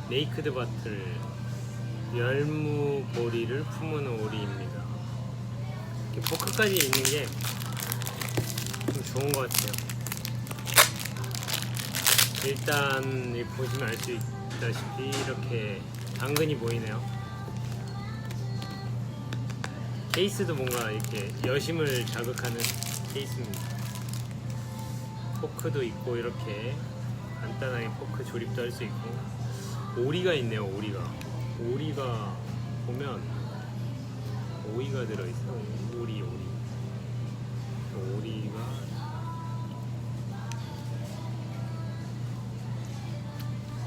네이크드 바틀 열무보리를 품은 오리입니다. 이렇게 포크까지 있는 게 좀 좋은 것 같아요. 일단 보시면 알 수 있다시피 이렇게 당근이 보이네요. 케이스도 뭔가 이렇게 여심을 자극하는 케이스입니다. 포크도 있고 이렇게 간단하게 포크 조립도 할 수 있고, 오리가 있네요. 오리가 보면 오이가 들어있어. 오리가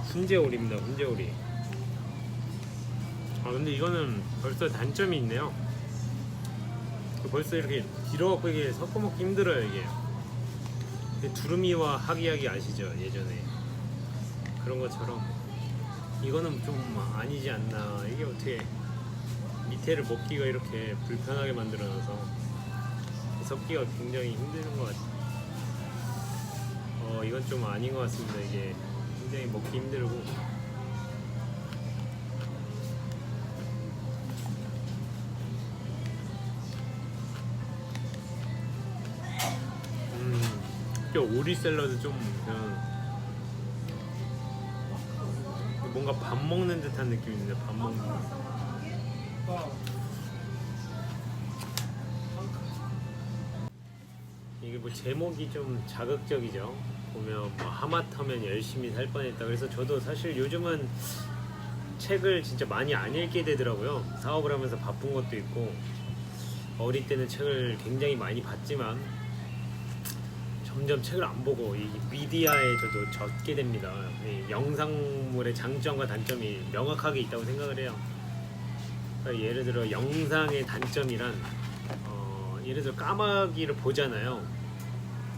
훈제오리입니다. 훈제오리. 근데 이거는 벌써 단점이 있네요. 벌써 이렇게 길어갖고 이게 섞어먹기 힘들어요. 이게 두루미와 하기야기 아시죠? 예전에 그런 것처럼 이거는 좀 아니지 않나. 이게 어떻게 밑에를 먹기가 이렇게 불편하게 만들어놔서 섞기가 굉장히 힘든 것 같아요. 이건 좀 아닌 것 같습니다. 이게 굉장히 먹기 힘들고, 오리 샐러드 좀 그냥 뭔가 밥 먹는 듯한 느낌인데, 밥 먹는 듯. 이게 뭐 제목이 좀 자극적이죠. 보면 뭐 하마터면 열심히 살 뻔했다. 그래서 저도 사실 요즘은 책을 진짜 많이 안 읽게 되더라고요. 사업을 하면서 바쁜 것도 있고, 어릴 때는 책을 굉장히 많이 봤지만 점점 책을 안 보고 이 미디어에 저도 젖게 됩니다. 이 영상물의 장점과 단점이 명확하게 있다고 생각을 해요. 그러니까 예를 들어 영상의 단점이란, 예를 들어 까마귀를 보잖아요.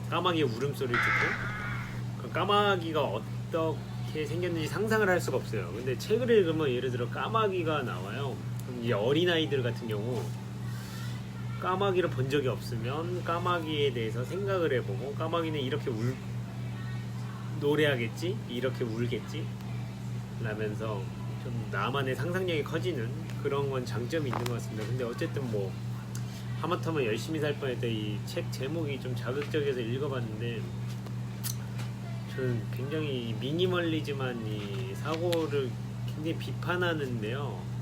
까마귀의 울음소리를 듣고 그 까마귀가 어떻게 생겼는지 상상을 할 수가 없어요. 근데 책을 읽으면 예를 들어 까마귀가 나와요. 그럼 이 어린아이들 같은 경우 까마귀를 본 적이 없으면 까마귀에 대해서 생각을 해보고, 까마귀는 이렇게 노래하겠지? 이렇게 울겠지? 라면서 좀 나만의 상상력이 커지는 그런 건 장점이 있는 것 같습니다. 근데 어쨌든 뭐 하마터면 열심히 살 뻔했다, 이 책 제목이 좀 자극적이어서 읽어봤는데, 저는 굉장히 미니멀리즘한 이 사고를 굉장히 비판하는데요.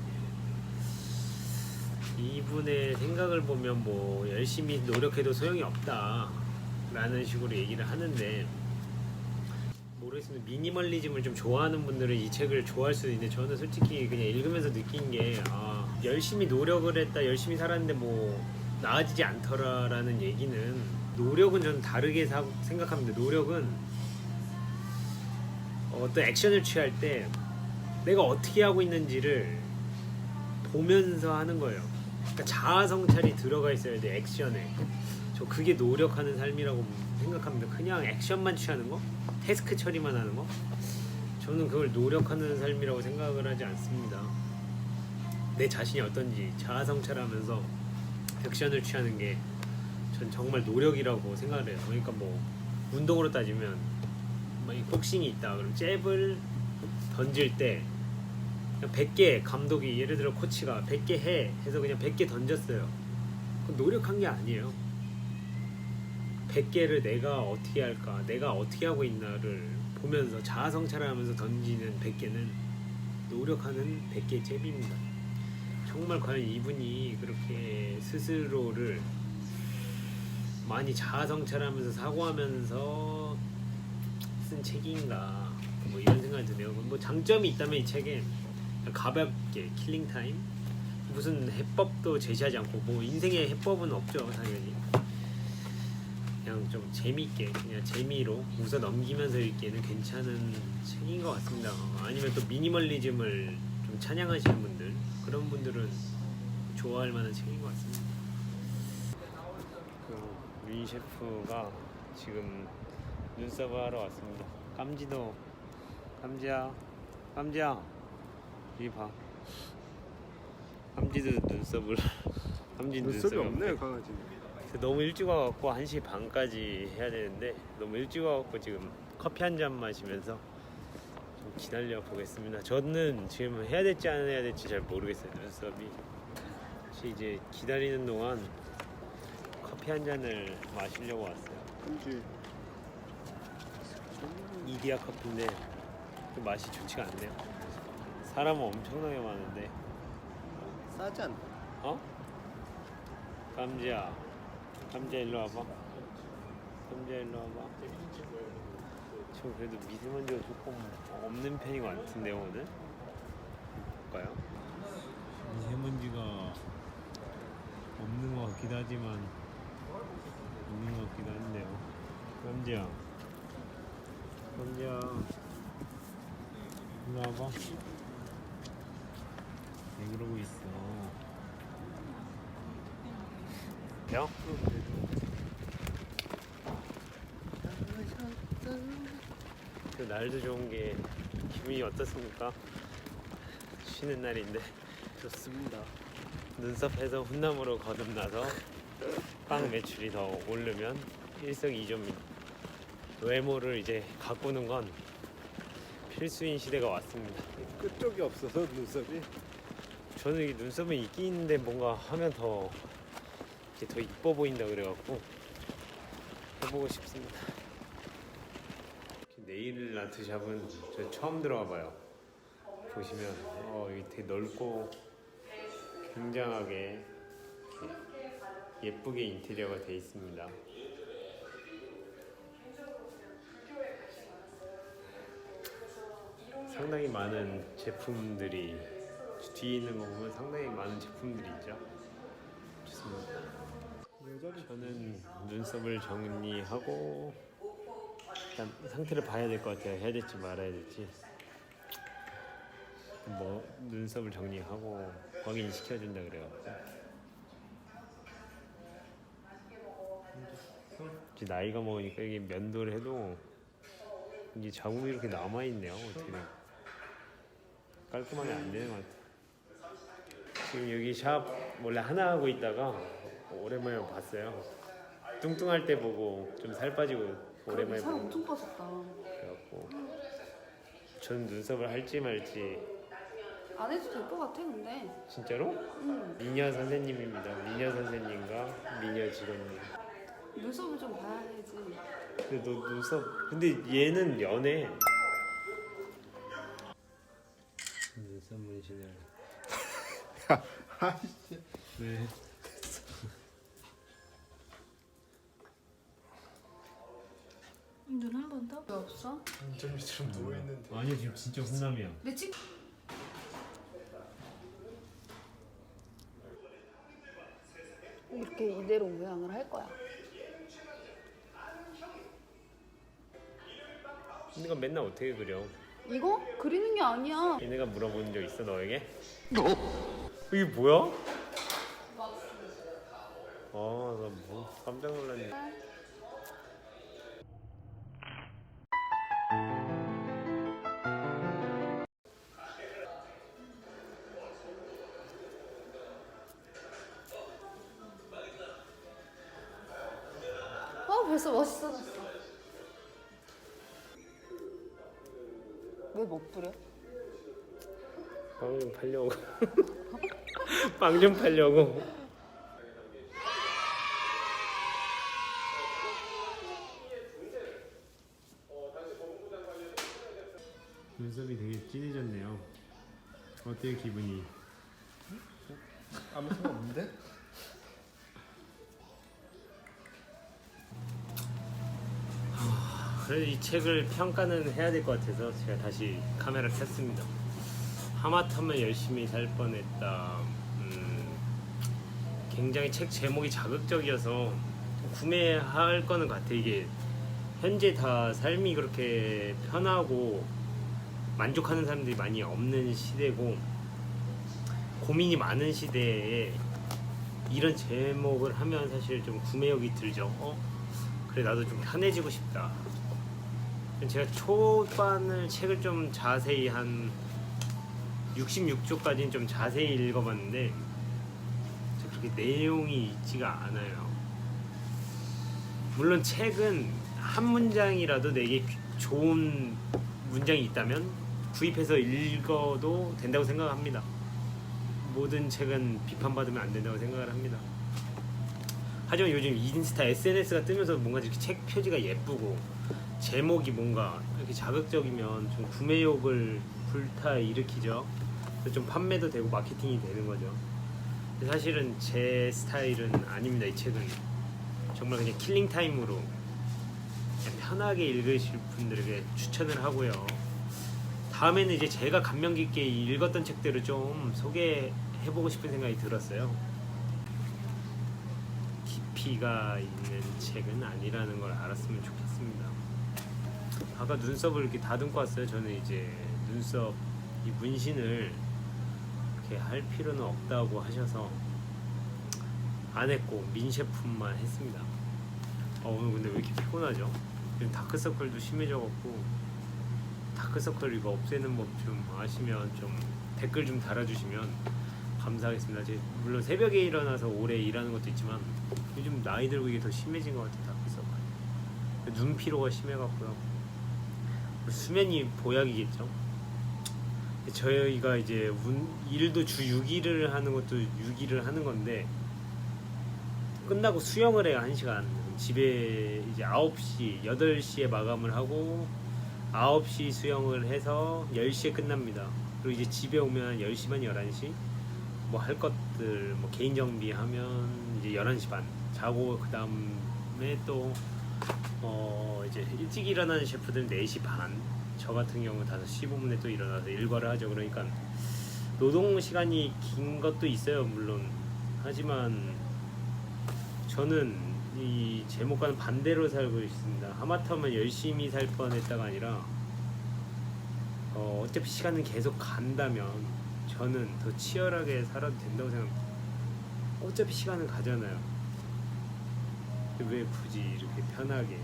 이분의 생각을 보면 뭐 열심히 노력해도 소용이 없다 라는 식으로 얘기를 하는데, 모르겠습니다. 미니멀리즘을 좀 좋아하는 분들은 이 책을 좋아할 수도 있는데, 저는 솔직히 그냥 읽으면서 느낀 게, 열심히 노력을 했다, 열심히 살았는데 뭐 나아지지 않더라 라는 얘기는, 노력은 저는 다르게 생각합니다. 노력은 어떤 액션을 취할 때 내가 어떻게 하고 있는지를 보면서 하는 거예요. 그러니까 자아 성찰이 들어가 있어야 돼, 액션에. 저 그게 노력하는 삶이라고 생각합니다. 그냥 액션만 취하는 거, 태스크 처리만 하는 거, 저는 그걸 노력하는 삶이라고 생각을 하지 않습니다. 내 자신이 어떤지 자아 성찰하면서 액션을 취하는 게 전 정말 노력이라고 생각을 해요. 그러니까 뭐 운동으로 따지면 복싱이 있다 그럼 잽을 던질 때 그냥 100개, 감독이 예를 들어 코치가 100개 해서 그냥 100개 던졌어요. 그건 노력한 게 아니에요. 100개를 내가 어떻게 할까, 내가 어떻게 하고 있나를 보면서 자아 성찰을 하면서 던지는 100개는 노력하는 100개 잽입니다. 정말 과연 이분이 그렇게 스스로를 많이 자아 성찰하면서 사고하면서 쓴 책인가, 뭐 이런 생각이 드네요. 뭐 장점이 있다면 이 책에 가볍게 킬링타임, 무슨 해법도 제시하지 않고, 뭐 인생에 해법은 없죠 당연히. 그냥 좀 재미있게, 그냥 재미로 웃어 넘기면서 읽기에는 괜찮은 책인 것 같습니다. 아니면 또 미니멀리즘을 좀 찬양하시는 분들, 그런 분들은 좋아할 만한 책인 것 같습니다. 윈 셰프가 지금 눈썹을 하러 왔습니다. 깜지도, 깜지야 여기 봐. 깜지도 눈썹을 눈썹이 없네 강아지. 너무 일찍 와갖고 1시 반까지 해야 되는데, 너무 일찍 와갖고 지금 커피 한 잔 마시면서 좀 기다려 보겠습니다. 저는 지금 해야 될지 안 해야 될지 잘 모르겠어요. 눈썹이. 혹시 이제 기다리는 동안 커피 한 잔을 마시려고 왔어요. 그지. 이디야 커피인데 좀 맛이 좋지가 않네요. 사람은 엄청나게 많은데. 싸지 않나? 어? 감지야, 감지야 일로 와봐. 감지야 일로 와봐. 저 그래도 미세먼지가 조금 없는 편인 것 같은데요 오늘? 볼까요? 미세먼지가 없는 것 같기도 하지만 있는 것 같기도 한데요. 감지야, 감지야 일로 와봐. 왜 그러고 있어? 야? 그 날도 좋은 게 기분이 어떻습니까? 쉬는 날인데 좋습니다. 눈썹에서 훈남으로 거듭나서 빵 매출이 더 오르면 일석이조입니다. 외모를 이제 가꾸는 건 필수인 시대가 왔습니다. 끝쪽이 없어서 눈썹이. 저는 이 눈썹은 있긴 있는데 뭔가 하면 더 이렇게 더 이뻐 보인다 그래갖고 해보고 싶습니다. 네일 아트 샵은 저 처음 들어와봐요. 보시면 여기 되게 넓고 굉장하게 이렇게 예쁘게 인테리어가 되어 있습니다. 상당히 많은 제품들이 뒤에 있는 거 보면 상당히 많은 제품들이 있죠. 좋습니다. 저는 눈썹을 정리하고 일단 상태를 봐야 될 것 같아요. 해야 될지 말아야 될지. 뭐 눈썹을 정리하고 확인시켜준다 그래갖고 이제 나이가 먹으니까 이게 면도를 해도 이게 자국이 이렇게 남아있네요. 어떻게 깔끔하게 안 되는 것 같아요. 지금 여기 샵 원래 하나 하고 있다가 오랜만에 봤어요. 뚱뚱할 때 보고 좀 살 빠지고 오랜만에 살 보고 엄청 빠졌다. 그래갖고 전 눈썹을 할지 말지. 안 해도 될 것 같아 근데. 진짜로? 응. 미녀 선생님입니다. 미녀 선생님과 미녀 직원님. 눈썹을 좀 봐야 되지. 근데 너 눈썹 근데 얘는 연해. 눈썹 문신을 아이씨. 왜? 눈 한 번 더? 왜 없어? 인절미처럼 누워 있는데. 아니 지금 진짜 훈남이야. 내 친. 이렇게 이대로 모양을 할 거야. 근데 맨날 어떻게 그려? 이거 그리는 게 아니야. 얘네가 물어본 적 있어 너에게? 이게 뭐야? 나 뭐 깜짝 놀랐네. 벌써 멋있어졌어. 왜 못 부려? 빵 좀 팔려고. 빵 좀 팔려고. 눈썹이 되게 진해졌네요. 어때요 기분이? 아무 상관 없는데? 그래도 이 책을 평가는 해야 될 것 같아서 제가 다시 카메라를 켰습니다. 하마터면 열심히 살 뻔했다. 굉장히 책 제목이 자극적이어서 구매할 거는 같아. 이게 현재 다 삶이 그렇게 편하고 만족하는 사람들이 많이 없는 시대고 고민이 많은 시대에 이런 제목을 하면 사실 좀 구매욕이 들죠. 그래 나도 좀 편해지고 싶다. 제가 초반을 책을 좀 자세히 한 66쪽까지는 좀 자세히 읽어봤는데 그렇게 내용이 있지가 않아요. 물론 책은 한 문장이라도 내게 좋은 문장이 있다면 구입해서 읽어도 된다고 생각합니다. 모든 책은 비판받으면 안 된다고 생각을 합니다. 하지만 요즘 인스타 SNS가 뜨면서 뭔가 이렇게 책 표지가 예쁘고 제목이 뭔가 이렇게 자극적이면 좀 구매욕을 불타일으키죠. 그래서 좀 판매도 되고 마케팅이 되는 거죠. 근데 사실은 제 스타일은 아닙니다. 이 책은 정말 그냥 킬링 타임으로 그냥 편하게 읽으실 분들에게 추천을 하고요. 다음에는 이제 제가 감명 깊게 읽었던 책들을 좀 소개해보고 싶은 생각이 들었어요. 깊이가 있는 책은 아니라는 걸 알았으면 좋겠습니다. 아까 눈썹을 이렇게 다듬고 왔어요. 저는 이제 눈썹 이 문신을 이렇게 할 필요는 없다고 하셔서 안 했고 민셰품만 했습니다. 오늘 근데 왜 이렇게 피곤하죠? 지금 다크서클도 심해져갖고 다크서클 이거 없애는 법 좀 아시면 좀 댓글 좀 달아주시면 감사하겠습니다. 물론 새벽에 일어나서 오래 일하는 것도 있지만 요즘 나이 들고 이게 더 심해진 것 같아요. 다크서클 눈 피로가 심해갖고요. 수면이 보약이겠죠. 저희가 이제 일도 주 6일을 하는 것도 6일을 하는 건데 끝나고 수영을 해요. 1시간 집에 이제 9시 8시에 마감을 하고 9시 수영을 해서 10시에 끝납니다. 그리고 이제 집에 오면 10시 반 11시 뭐 할 것들 뭐 개인 정비하면 이제 11시 반 자고 그 다음에 또 이제 일찍 일어나는 셰프들은 4시 반 저 같은 경우 5시 15분에 또 일어나서 일과를 하죠. 그러니까 노동 시간이 긴 것도 있어요. 물론 하지만 저는 이 제목과는 반대로 살고 있습니다. 하마터면 열심히 살 뻔했다가 아니라 어차피 시간은 계속 간다면 저는 더 치열하게 살아도 된다고 생각합니다. 어차피 시간은 가잖아요. 왜 굳이 이렇게 편하게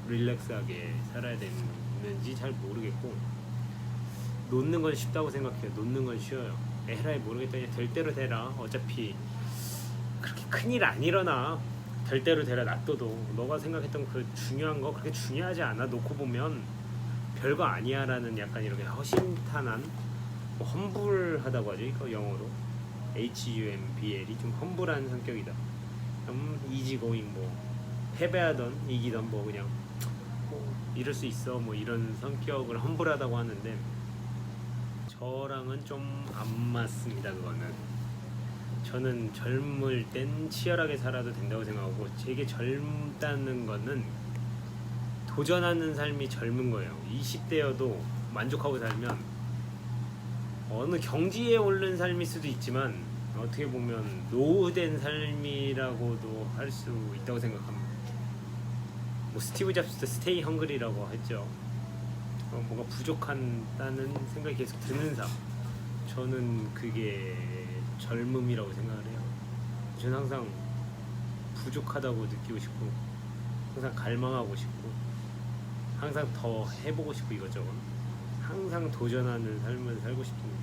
릴렉스하게 살아야 되는지 잘 모르겠고 놓는 건 쉽다고 생각해요. 놓는 건 쉬워요. 에라이 모르겠다. 될 대로 되라. 어차피 그렇게 큰일 안 일어나. 될 대로 되라. 놔둬도 너가 생각했던 그 중요한 거 그렇게 중요하지 않아. 놓고 보면 별거 아니야 라는 약간 이렇게 허심탄한 뭐 험불하다고 하죠. 이거 영어로 HUMBL이 좀 험불한 성격이다. 좀 이지고잉 뭐 패배하던 이기던 뭐 그냥 뭐 이럴 수 있어 뭐 이런 성격을 험불하다고 하는데 저랑은 좀 안 맞습니다. 그거는 저는 젊을 땐 치열하게 살아도 된다고 생각하고 제게 젊다는 거는 도전하는 삶이 젊은 거예요. 20대여도 만족하고 살면 어느 경지에 오른 삶일 수도 있지만 어떻게 보면 노후된 삶이라고도 할 수 있다고 생각합니다. 뭐 스티브 잡스도 스테이 헝그리라고 했죠. 뭔가 부족한다는 생각이 계속 드는 삶. 저는 그게 젊음이라고 생각을 해요. 저는 항상 부족하다고 느끼고 싶고 항상 갈망하고 싶고 항상 더 해보고 싶고 이것저것 항상 도전하는 삶을 살고 싶습니다.